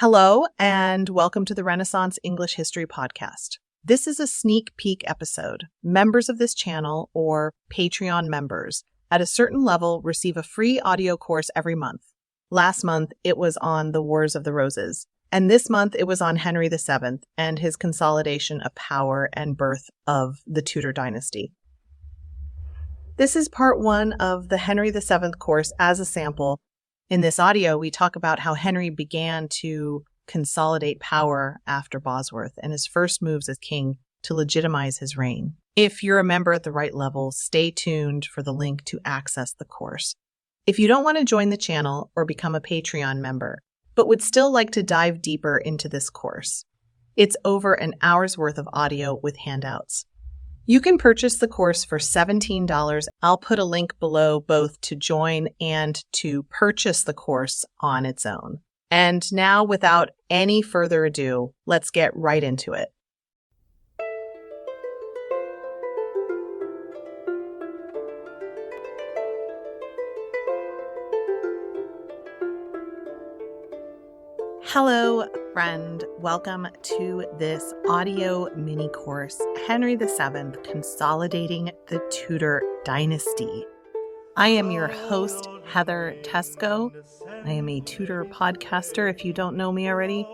Hello, and welcome to the Renaissance English History Podcast. This is a sneak peek episode. Members of this channel, or Patreon members, at a certain level receive a free audio course every month. Last month, it was on the Wars of the Roses, and this month it was on Henry VII and his consolidation of power and birth of the Tudor dynasty. This is part one of the Henry VII course as a sample. In this audio, we talk about how Henry began to consolidate power after Bosworth and his first moves as king to legitimize his reign. If you're a member at the right level, stay tuned for the link to access the course. If you don't want to join the channel or become a Patreon member, but would still like to dive deeper into this course, it's over an hour's worth of audio with handouts. You can purchase the course for $17. I'll put a link below both to join and to purchase the course on its own. And now, without any further ado, let's get right into it. Hello, friend. Welcome to this audio mini course, Henry VII, Consolidating the Tudor Dynasty. I am your host, Heather Tesco. I am a Tudor podcaster, if you don't know me already.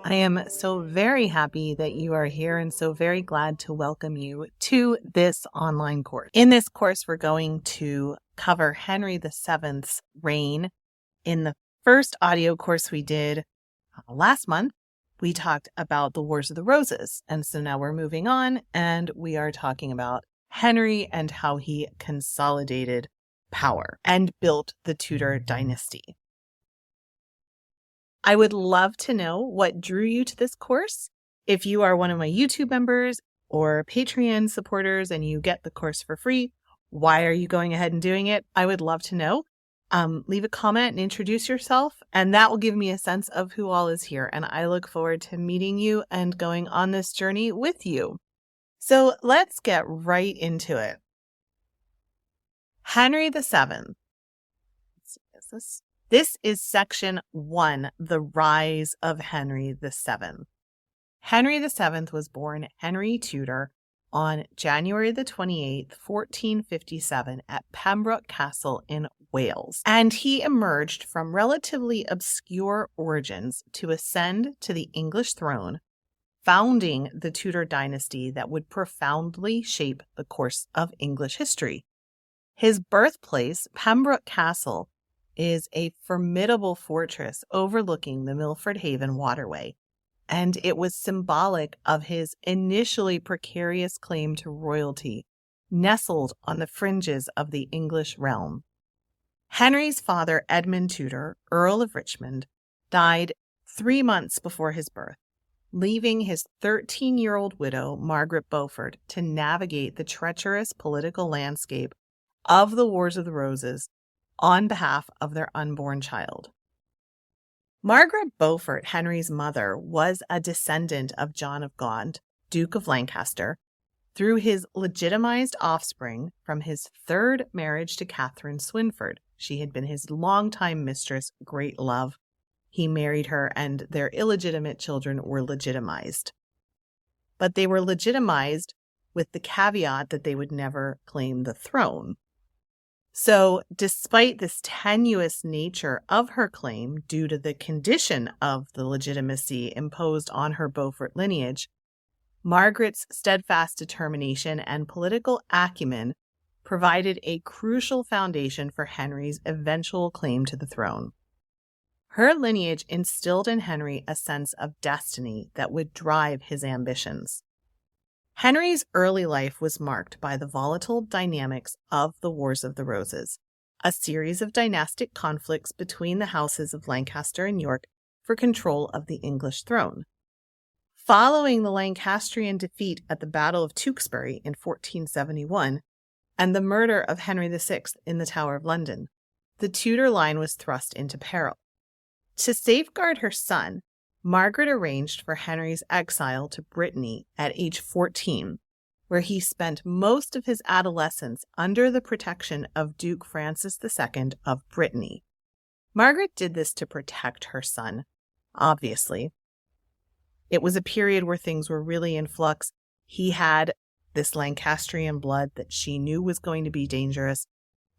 I am so very happy that you are here and so very glad to welcome you to this online course. In this course, we're going to cover Henry VII's reign. In the first audio course we did last month, we talked about the Wars of the Roses. And so now we're moving on and we are talking about Henry and how he consolidated power and built the Tudor dynasty. I would love to know what drew you to this course. If you are one of my YouTube members or Patreon supporters and you get the course for free, why are you going ahead and doing it? I would love to know. Leave a comment and introduce yourself, and that will give me a sense of who all is here. And I look forward to meeting you and going on this journey with you. So let's get right into it. Henry VII. This is section 1, the rise of Henry VII. Henry VII was born Henry Tudor on January the 28th, 1457 at Pembroke Castle in Wales, and he emerged from relatively obscure origins to ascend to the English throne, founding the Tudor dynasty that would profoundly shape the course of English history. His birthplace, Pembroke Castle, is a formidable fortress overlooking the Milford Haven waterway, and it was symbolic of his initially precarious claim to royalty, nestled on the fringes of the English realm. Henry's father, Edmund Tudor, Earl of Richmond, died 3 months before his birth, leaving his 13-year-old widow, Margaret Beaufort, to navigate the treacherous political landscape of the Wars of the Roses on behalf of their unborn child. Margaret Beaufort, Henry's mother, was a descendant of John of Gaunt, Duke of Lancaster, through his legitimized offspring from his third marriage to Catherine Swynford. She had been his longtime mistress, great love. He married her, and their illegitimate children were legitimized. But they were legitimized with the caveat that they would never claim the throne. So, despite this tenuous nature of her claim due to the condition of the legitimacy imposed on her Beaufort lineage, Margaret's steadfast determination and political acumen provided a crucial foundation for Henry's eventual claim to the throne. Her lineage instilled in Henry a sense of destiny that would drive his ambitions. Henry's early life was marked by the volatile dynamics of the Wars of the Roses, a series of dynastic conflicts between the houses of Lancaster and York for control of the English throne. Following the Lancastrian defeat at the Battle of Tewkesbury in 1471 and the murder of Henry VI in the Tower of London, the Tudor line was thrust into peril. To safeguard her son, Margaret arranged for Henry's exile to Brittany at age 14, where he spent most of his adolescence under the protection of Duke Francis II of Brittany. Margaret did this to protect her son, obviously. It was a period where things were really in flux. He had this Lancastrian blood that she knew was going to be dangerous.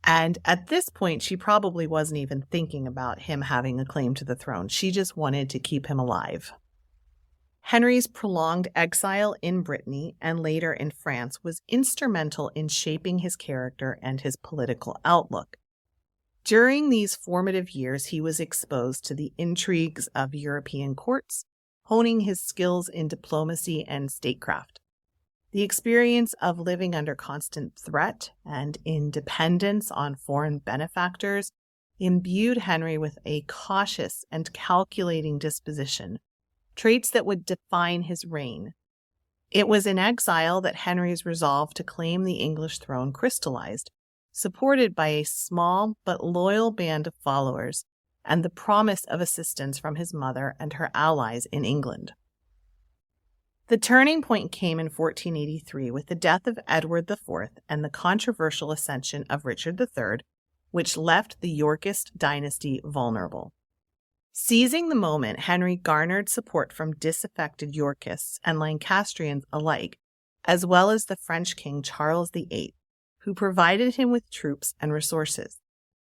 And at this point, she probably wasn't even thinking about him having a claim to the throne. She just wanted to keep him alive. Henry's prolonged exile in Brittany and later in France was instrumental in shaping his character and his political outlook. During these formative years, he was exposed to the intrigues of European courts, honing his skills in diplomacy and statecraft. The experience of living under constant threat and in dependence on foreign benefactors imbued Henry with a cautious and calculating disposition, traits that would define his reign. It was in exile that Henry's resolve to claim the English throne crystallized, supported by a small but loyal band of followers and the promise of assistance from his mother and her allies in England. The turning point came in 1483 with the death of Edward IV and the controversial ascension of Richard III, which left the Yorkist dynasty vulnerable. Seizing the moment, Henry garnered support from disaffected Yorkists and Lancastrians alike, as well as the French king Charles VIII, who provided him with troops and resources.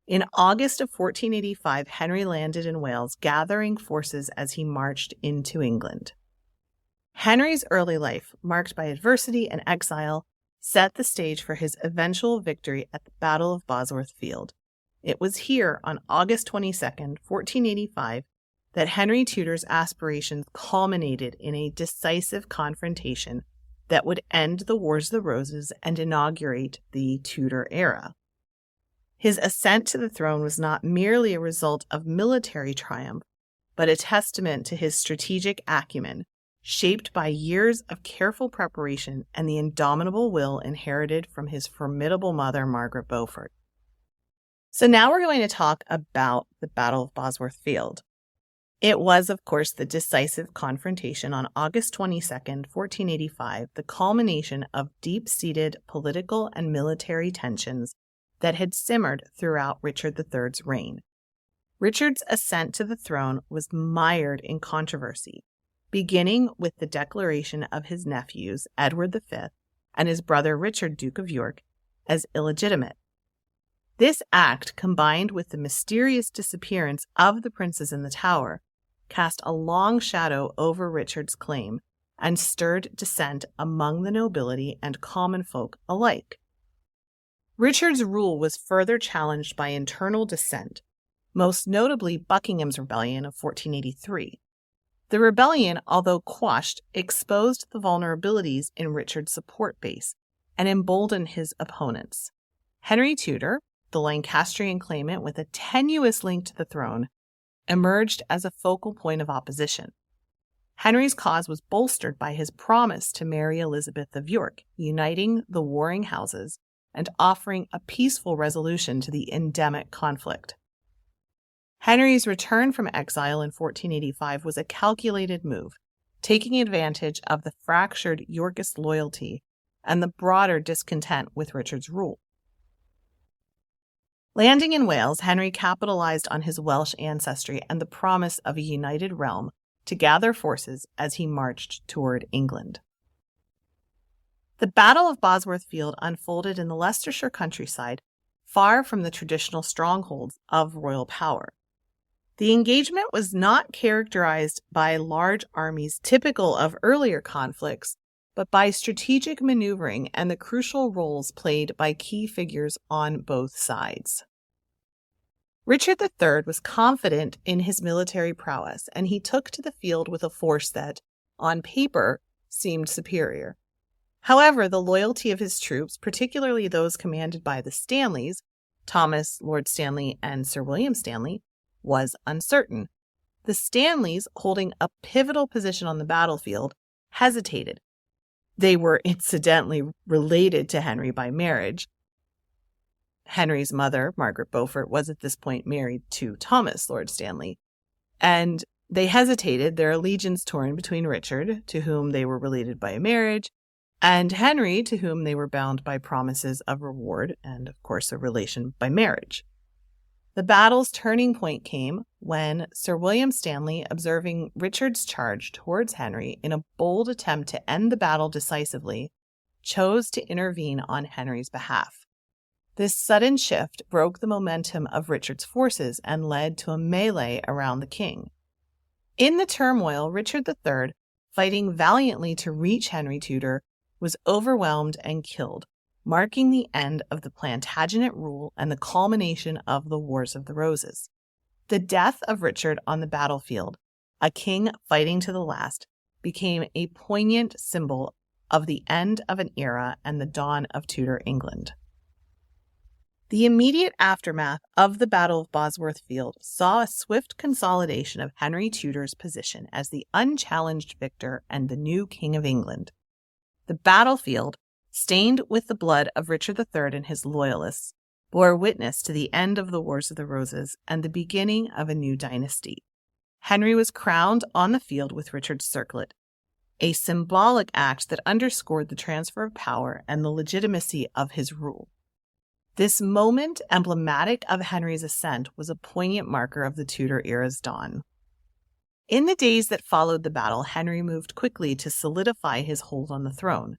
In August of 1485, Henry landed in Wales, gathering forces as he marched into England. Henry's early life, marked by adversity and exile, set the stage for his eventual victory at the Battle of Bosworth Field. It was here, on August 22, 1485, that Henry Tudor's aspirations culminated in a decisive confrontation that would end the Wars of the Roses and inaugurate the Tudor era. His ascent to the throne was not merely a result of military triumph, but a testament to his strategic acumen, shaped by years of careful preparation and the indomitable will inherited from his formidable mother, Margaret Beaufort. So now we're going to talk about the Battle of Bosworth Field. It was, of course, the decisive confrontation on August 22, 1485, the culmination of deep-seated political and military tensions that had simmered throughout Richard III's reign. Richard's ascent to the throne was mired in controversy, beginning with the declaration of his nephews, Edward V and his brother Richard, Duke of York, as illegitimate. This act, combined with the mysterious disappearance of the princes in the Tower, cast a long shadow over Richard's claim and stirred dissent among the nobility and common folk alike. Richard's rule was further challenged by internal dissent, most notably Buckingham's Rebellion of 1483. The rebellion, although quashed, exposed the vulnerabilities in Richard's support base and emboldened his opponents. Henry Tudor, the Lancastrian claimant with a tenuous link to the throne, emerged as a focal point of opposition. Henry's cause was bolstered by his promise to marry Elizabeth of York, uniting the warring houses and offering a peaceful resolution to the endemic conflict. Henry's return from exile in 1485 was a calculated move, taking advantage of the fractured Yorkist loyalty and the broader discontent with Richard's rule. Landing in Wales, Henry capitalized on his Welsh ancestry and the promise of a united realm to gather forces as he marched toward England. The Battle of Bosworth Field unfolded in the Leicestershire countryside, far from the traditional strongholds of royal power. The engagement was not characterized by large armies typical of earlier conflicts, but by strategic maneuvering and the crucial roles played by key figures on both sides. Richard III was confident in his military prowess, and he took to the field with a force that, on paper, seemed superior. However, the loyalty of his troops, particularly those commanded by the Stanleys, Thomas, Lord Stanley, and Sir William Stanley, was uncertain. The Stanleys, holding a pivotal position on the battlefield, hesitated. They were incidentally related to Henry by marriage. Henry's mother, Margaret Beaufort, was at this point married to Thomas, Lord Stanley, and they hesitated, their allegiance torn between Richard, to whom they were related by marriage, and Henry, to whom they were bound by promises of reward and, of course, a relation by marriage. The battle's turning point came when Sir William Stanley, observing Richard's charge towards Henry in a bold attempt to end the battle decisively, chose to intervene on Henry's behalf. This sudden shift broke the momentum of Richard's forces and led to a melee around the king. In the turmoil, Richard III, fighting valiantly to reach Henry Tudor, was overwhelmed and killed, marking the end of the Plantagenet rule and the culmination of the Wars of the Roses. The death of Richard on the battlefield, a king fighting to the last, became a poignant symbol of the end of an era and the dawn of Tudor England. The immediate aftermath of the Battle of Bosworth Field saw a swift consolidation of Henry Tudor's position as the unchallenged victor and the new King of England. The battlefield, stained with the blood of Richard III and his loyalists, bore witness to the end of the Wars of the Roses and the beginning of a new dynasty. Henry was crowned on the field with Richard's circlet, a symbolic act that underscored the transfer of power and the legitimacy of his rule. This moment, emblematic of Henry's ascent, was a poignant marker of the Tudor era's dawn. In the days that followed the battle, Henry moved quickly to solidify his hold on the throne.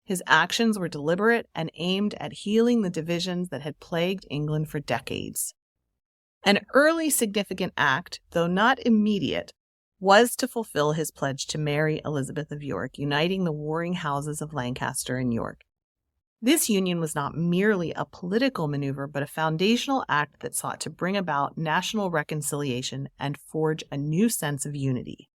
His actions were deliberate and aimed at healing the divisions that had plagued England for decades. An early significant act, though not immediate, was to fulfill his pledge to marry Elizabeth of York, uniting the warring houses of Lancaster and York. This union was not merely a political maneuver, but a foundational act that sought to bring about national reconciliation and forge a new sense of unity.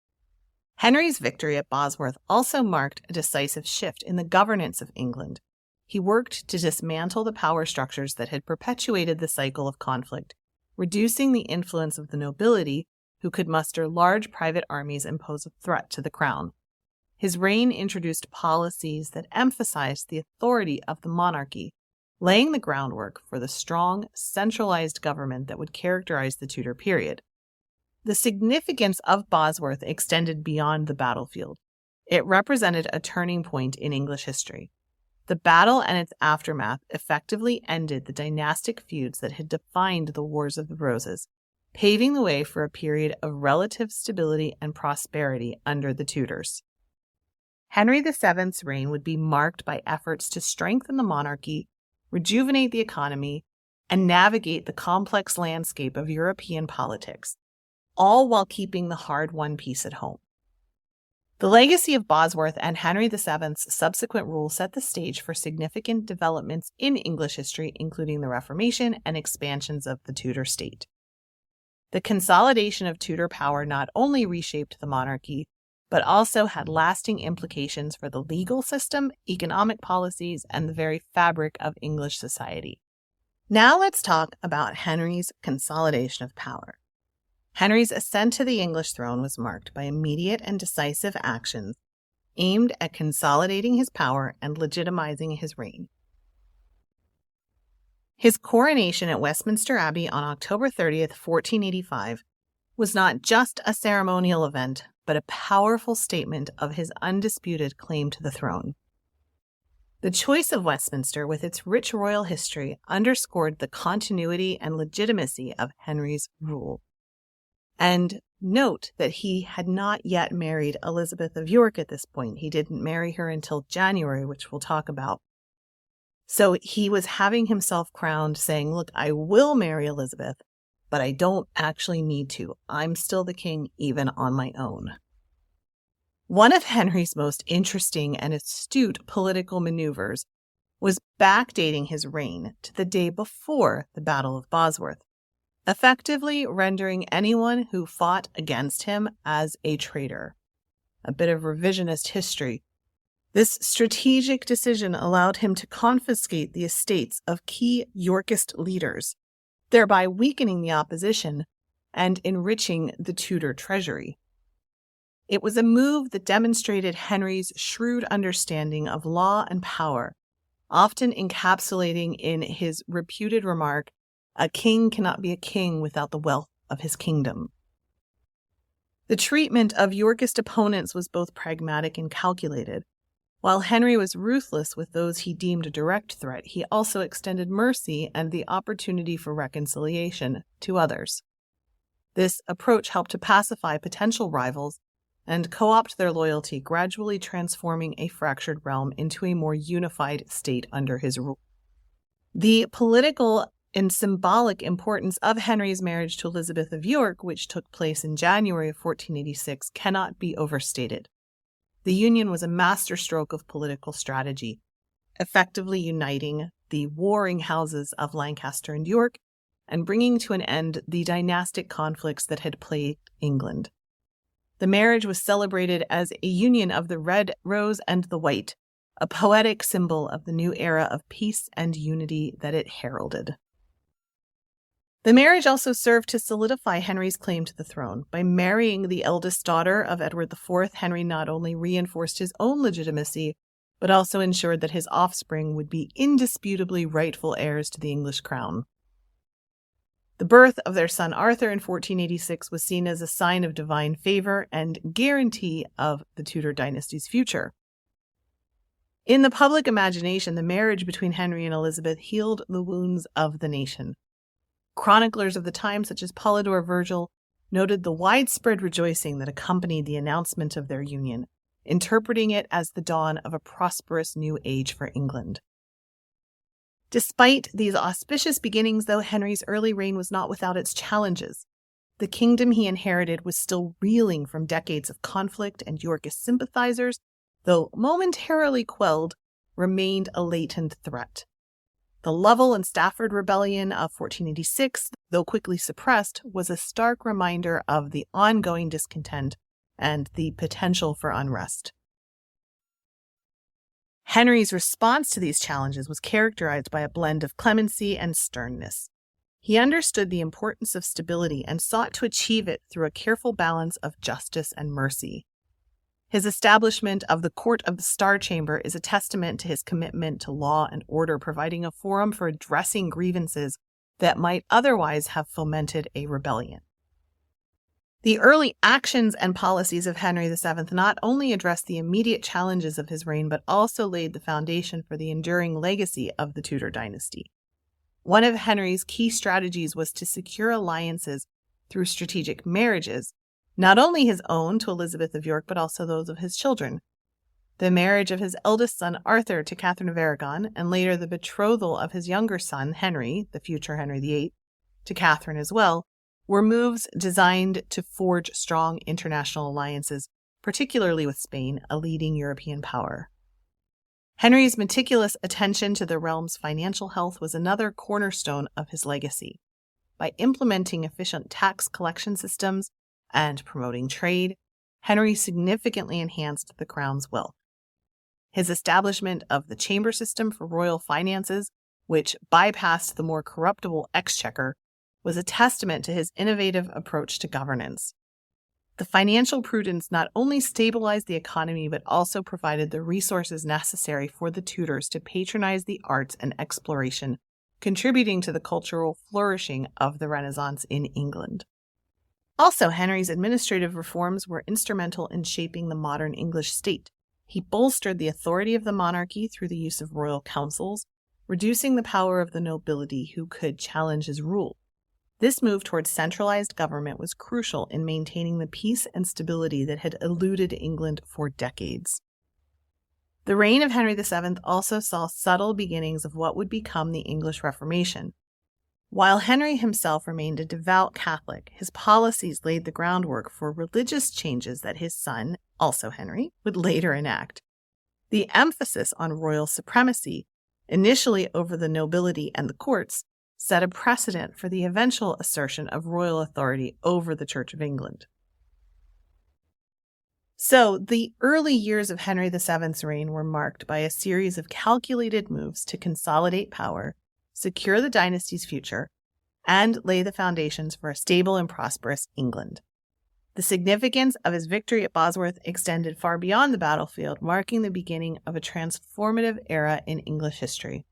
Henry's victory at Bosworth also marked a decisive shift in the governance of England. He worked to dismantle the power structures that had perpetuated the cycle of conflict, reducing the influence of the nobility, who could muster large private armies and pose a threat to the crown. His reign introduced policies that emphasized the authority of the monarchy, laying the groundwork for the strong, centralized government that would characterize the Tudor period. The significance of Bosworth extended beyond the battlefield. It represented a turning point in English history. The battle and its aftermath effectively ended the dynastic feuds that had defined the Wars of the Roses, paving the way for a period of relative stability and prosperity under the Tudors. Henry VII's reign would be marked by efforts to strengthen the monarchy, rejuvenate the economy, and navigate the complex landscape of European politics, all while keeping the hard-won peace at home. The legacy of Bosworth and Henry VII's subsequent rule set the stage for significant developments in English history, including the Reformation and expansions of the Tudor state. The consolidation of Tudor power not only reshaped the monarchy, but also had lasting implications for the legal system, economic policies, and the very fabric of English society. Now let's talk about Henry's consolidation of power. Henry's ascent to the English throne was marked by immediate and decisive actions aimed at consolidating his power and legitimizing his reign. His coronation at Westminster Abbey on October 30th, 1485, was not just a ceremonial event, but a powerful statement of his undisputed claim to the throne. The choice of Westminster, with its rich royal history, underscored the continuity and legitimacy of Henry's rule. And note that he had not yet married Elizabeth of York at this point. He didn't marry her until January, which we'll talk about. So he was having himself crowned, saying, look, I will marry Elizabeth, but I don't actually need to. I'm still the king, even on my own. One of Henry's most interesting and astute political maneuvers was backdating his reign to the day before the Battle of Bosworth, effectively rendering anyone who fought against him as a traitor. A bit of revisionist history. This strategic decision allowed him to confiscate the estates of key Yorkist leaders, thereby weakening the opposition and enriching the Tudor treasury. It was a move that demonstrated Henry's shrewd understanding of law and power, often encapsulating in his reputed remark, "A king cannot be a king without the wealth of his kingdom." The treatment of Yorkist opponents was both pragmatic and calculated. While Henry was ruthless with those he deemed a direct threat, he also extended mercy and the opportunity for reconciliation to others. This approach helped to pacify potential rivals and co-opt their loyalty, gradually transforming a fractured realm into a more unified state under his rule. The political and symbolic importance of Henry's marriage to Elizabeth of York, which took place in January of 1486, cannot be overstated. The union was a masterstroke of political strategy, effectively uniting the warring houses of Lancaster and York and bringing to an end the dynastic conflicts that had plagued England. The marriage was celebrated as a union of the red rose and the white, a poetic symbol of the new era of peace and unity that it heralded. The marriage also served to solidify Henry's claim to the throne. By marrying the eldest daughter of Edward IV, Henry not only reinforced his own legitimacy, but also ensured that his offspring would be indisputably rightful heirs to the English crown. The birth of their son Arthur in 1486 was seen as a sign of divine favor and guarantee of the Tudor dynasty's future. In the public imagination, the marriage between Henry and Elizabeth healed the wounds of the nation. Chroniclers of the time, such as Polydore Virgil, noted the widespread rejoicing that accompanied the announcement of their union, interpreting it as the dawn of a prosperous new age for England. Despite these auspicious beginnings, though, Henry's early reign was not without its challenges. The kingdom he inherited was still reeling from decades of conflict, and Yorkist sympathizers, though momentarily quelled, remained a latent threat. The Lovell and Stafford Rebellion of 1486, though quickly suppressed, was a stark reminder of the ongoing discontent and the potential for unrest. Henry's response to these challenges was characterized by a blend of clemency and sternness. He understood the importance of stability and sought to achieve it through a careful balance of justice and mercy. His establishment of the Court of the Star Chamber is a testament to his commitment to law and order, providing a forum for addressing grievances that might otherwise have fomented a rebellion. The early actions and policies of Henry VII not only addressed the immediate challenges of his reign, but also laid the foundation for the enduring legacy of the Tudor dynasty. One of Henry's key strategies was to secure alliances through strategic marriages, not only his own to Elizabeth of York, but also those of his children. The marriage of his eldest son Arthur to Catherine of Aragon, and later the betrothal of his younger son Henry, the future Henry VIII, to Catherine as well, were moves designed to forge strong international alliances, particularly with Spain, a leading European power. Henry's meticulous attention to the realm's financial health was another cornerstone of his legacy. By implementing efficient tax collection systems and promoting trade, Henry significantly enhanced the crown's wealth. His establishment of the chamber system for royal finances, which bypassed the more corruptible exchequer, was a testament to his innovative approach to governance. The financial prudence not only stabilized the economy, but also provided the resources necessary for the Tudors to patronize the arts and exploration, contributing to the cultural flourishing of the Renaissance in England. Also, Henry's administrative reforms were instrumental in shaping the modern English state. He bolstered the authority of the monarchy through the use of royal councils, reducing the power of the nobility who could challenge his rule. This move towards centralized government was crucial in maintaining the peace and stability that had eluded England for decades. The reign of Henry VII also saw subtle beginnings of what would become the English Reformation. While Henry himself remained a devout Catholic, his policies laid the groundwork for religious changes that his son, also Henry, would later enact. The emphasis on royal supremacy, initially over the nobility and the courts, set a precedent for the eventual assertion of royal authority over the Church of England. So, the early years of Henry VII's reign were marked by a series of calculated moves to consolidate power, secure the dynasty's future, and lay the foundations for a stable and prosperous England. The significance of his victory at Bosworth extended far beyond the battlefield, marking the beginning of a transformative era in English history.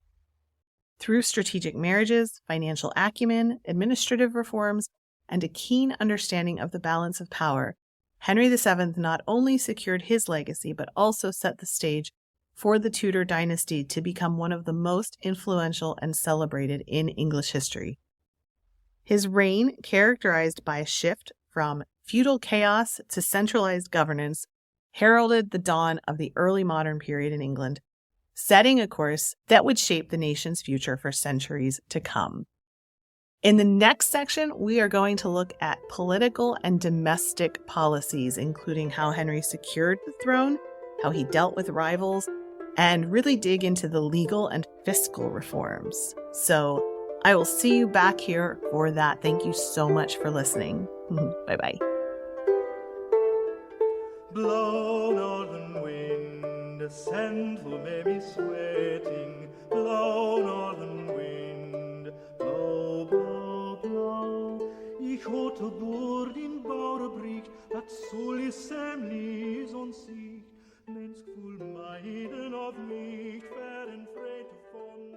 Through strategic marriages, financial acumen, administrative reforms, and a keen understanding of the balance of power, Henry VII not only secured his legacy, but also set the stage for the Tudor dynasty to become one of the most influential and celebrated in English history. His reign, characterized by a shift from feudal chaos to centralized governance, heralded the dawn of the early modern period in England, setting a course that would shape the nation's future for centuries to come. In the next section, we are going to look at political and domestic policies, including how Henry secured the throne, how he dealt with rivals, and really dig into the legal and fiscal reforms. So I will see you back here for that. Thank you so much for listening. Bye-bye. Blow, northern wind, ascend who may be sweating. Blow, northern wind, blow, blow, blow. Ich hatte durch den Bauerbricht, dat soll is semlis on Sicht. Mens gevoel meiden of nicht, fern freit von